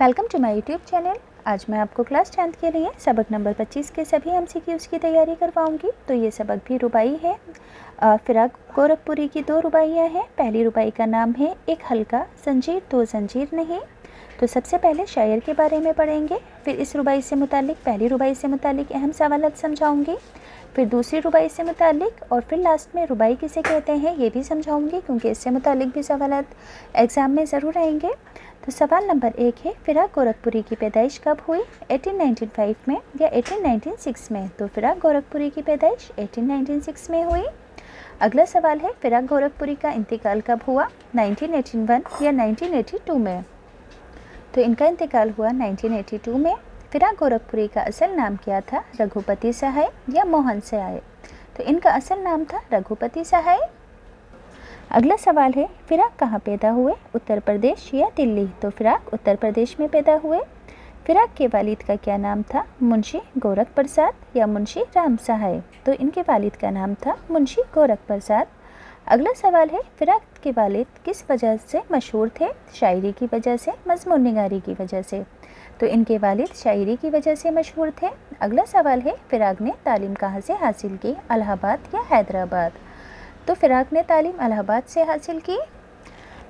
Welcome to my YouTube channel. आज मैं आपको क्लास 10th के लिए सबक नंबर 25 के सभी एमसीक्यूज़ की तैयारी करवाऊंगी। तो ये सबक भी रुबाई है। फिराक गोरखपुरी की 2 रुबाइयाँ हैं। पहली रुबाई का नाम है एक हल्का जंजीर दो जंजीर नहीं। तो सबसे पहले शायर के बारे में पढ़ेंगे, फिर इस रुबाई से मुतालिक पहली रुबाई से मुतालिक अहम सवालात समझाऊंगी, फिर दूसरी रुबाई से मुतालिक और फिर लास्ट में रुबाई किसे कहते हैं ये भी समझाऊंगी, क्योंकि इससे मुतालिक भी सवालात एग्ज़ाम में ज़रूर आएंगे। तो सवाल नंबर 1 है, फिराक गोरखपुरी की पैदाइश कब हुई? 1895 में या 1896 में? तो फिराक गोरखपुरी की पैदाइश 1896 में हुई। अगला सवाल है, फिराक गोरखपुरी का इंतकाल कब हुआ? 1981 या 1982 में? तो इनका इंतकाल हुआ 1982 में। फिराक गोरखपुरी का असल नाम क्या था? रघुपति सहाय या मोहन सहाय? तो इनका असल नाम था रघुपति सहाय। अगला सवाल है, फिराक कहाँ पैदा हुए? उत्तर प्रदेश या दिल्ली? तो फिराक उत्तर प्रदेश में पैदा हुए। फिराक के वालिद का क्या नाम था? मुंशी गोरख प्रसाद या मुंशी राम सहाय? तो इनके वालिद का नाम था मुंशी गोरख प्रसाद। अगला सवाल है, फिराक के वालिद किस वजह से मशहूर थे? शायरी की वजह से, मजमून निगारी की वजह से? तो इनके वालिद शायरी की वजह से मशहूर थे। अगला सवाल है, फिराक ने तालीम कहाँ से हासिल की? इलाहाबाद या हैदराबाद? तो फिराक ने तालीम इलाहाबाद से हासिल की।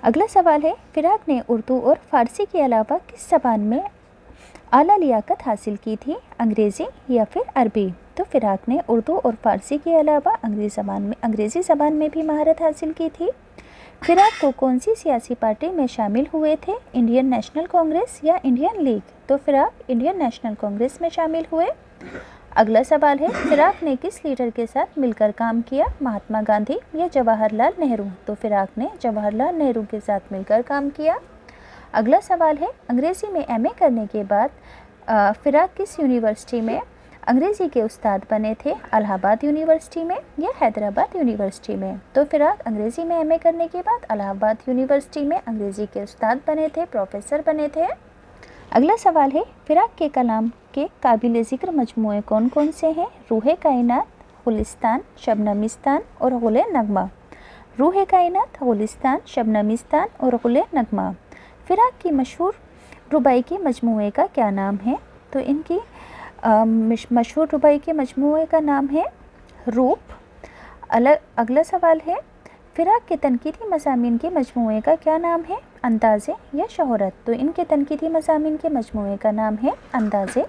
अगला सवाल है, फिराक ने उर्दू और फ़ारसी के अलावा किस ज़बान में आला लियाकत हासिल की थी? अंग्रेज़ी या फिर अरबी? तो फिराक ने उर्दू और फ़ारसी के अलावा अंग्रेज़ी ज़बान में भी महारत हासिल की थी। फिराक को कौन सी सियासी पार्टी में शामिल हुए थे? इंडियन नेशनल कांग्रेस या इंडियन लीग? तो फिराक इंडियन नेशनल कांग्रेस में शामिल हुए। अगला सवाल है, फिराक ने किस लीडर के साथ मिलकर काम किया? महात्मा गांधी या जवाहरलाल नेहरू? तो फिराक ने जवाहरलाल नेहरू के साथ मिलकर काम किया। अगला सवाल है, अंग्रेज़ी में एमए करने के बाद फिराक किस यूनिवर्सिटी में अंग्रेज़ी के उस्ताद बने थे? इलाहाबाद यूनिवर्सिटी में या हैदराबाद यूनिवर्सिटी में? तो फिराक अंग्रेज़ी में एमए करने के बाद इलाहाबाद यूनिवर्सिटी में अंग्रेज़ी के उस्ताद बने थे, प्रोफेसर बने थे। अगला सवाल है, फिराक के कलाम के काबिल ज़िक्र मजमूए कौन कौन से हैं? रूहे कायनात, गुलिस्तान, शबनमिस्तान और गुले नगमा। रूहे कायनात, गुलिस्तान, शबनमिस्तान और गुले नगमा। फिराक की मशहूर रुबाई के मजमूए का क्या नाम है? तो इनकी मशहूर रुबाई के मजमूए का नाम है रूप। अगला सवाल है, फिराक के तनकीदी मज़ामीन के मजमूए का क्या नाम है? अंदाज़े या शोहरत? तो इनके तनकीदी मज़ामीन के मजमूए का नाम है अंदाज़े।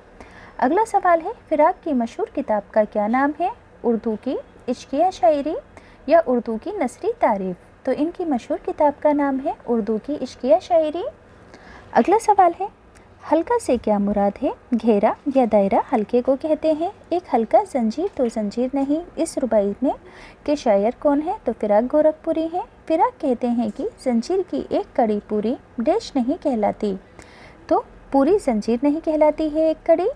अगला सवाल है, फिराक की मशहूर किताब का क्या नाम है? उर्दू की इश्किया शायरी या उर्दू की नसरी तारीफ़? तो इनकी मशहूर किताब का नाम है उर्दू की इश्किया शायरी। अगला सवाल है, हल्का से क्या मुराद है? घेरा या दायरा हल्के को कहते हैं। एक हल्का जंजीर तो जंजीर नहीं, इस रुबाई में के शायर कौन है? तो फिराक गोरखपुरी हैं। फिराक कहते हैं कि जंजीर की एक कड़ी पूरी डैश नहीं कहलाती। तो पूरी जंजीर नहीं कहलाती है एक कड़ी।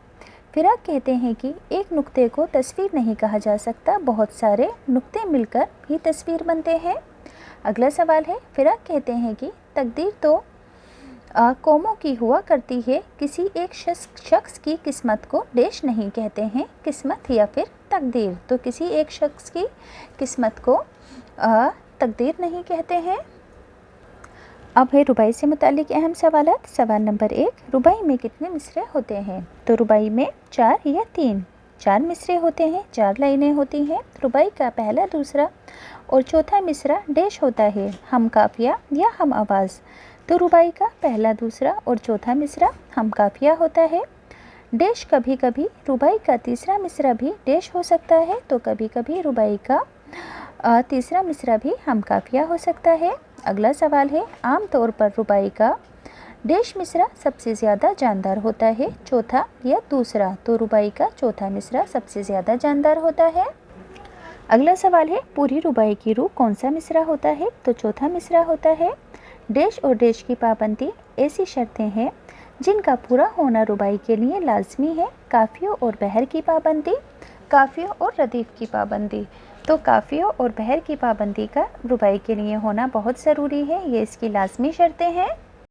फिराक कहते हैं कि एक नुक्ते को तस्वीर नहीं कहा जा सकता, बहुत सारे नुक्ते मिलकर ही तस्वीर बनते हैं। अगला सवाल है, फिराक कहते हैं कि तकदीर तो कौमों की हुआ करती है, किसी एक शख्स की किस्मत को डैश नहीं कहते हैं, किस्मत या फिर तकदीर। तो किसी एक शख्स की किस्मत को तकदीर नहीं कहते हैं। अब है रुबाई से मुतालिक अहम सवालात। सवाल नंबर 1, रुबाई में कितने मिसरे होते हैं? तो रुबाई में 4 या 3? 4 मिसरे होते हैं, 4 लाइनें होती हैं। रुबाई का पहला, दूसरा और चौथा मिसरा डैश होता है, हम काफिया या हम आवाज़। तो रुबाई का पहला, दूसरा और चौथा मिसरा हम काफिया होता है। डैश कभी कभी रुबाई का तीसरा मिसरा भी डैश हो सकता है, तो कभी कभी रुबाई का तीसरा मिसरा भी हम काफिया हो सकता है। अगला सवाल है, आम तौर पर रुबाई का डैश मिसरा सबसे ज़्यादा जानदार होता है, चौथा या दूसरा? तो रुबाई का चौथा मिसरा सबसे ज़्यादा जानदार होता है। अगला सवाल है, पूरी रुबाई की रूह कौन सा मिसरा होता है? तो चौथा मिसरा होता है। डैश और डैश की पाबंदी ऐसी शर्तें हैं जिनका पूरा होना रुबाई के लिए लाजमी है। काफियों और बहर की पाबंदी, काफियों और रदीफ की पाबंदी। तो काफियों और बहर की पाबंदी का रुबाई के लिए होना बहुत ज़रूरी है, ये इसकी लाजमी शर्तें हैं।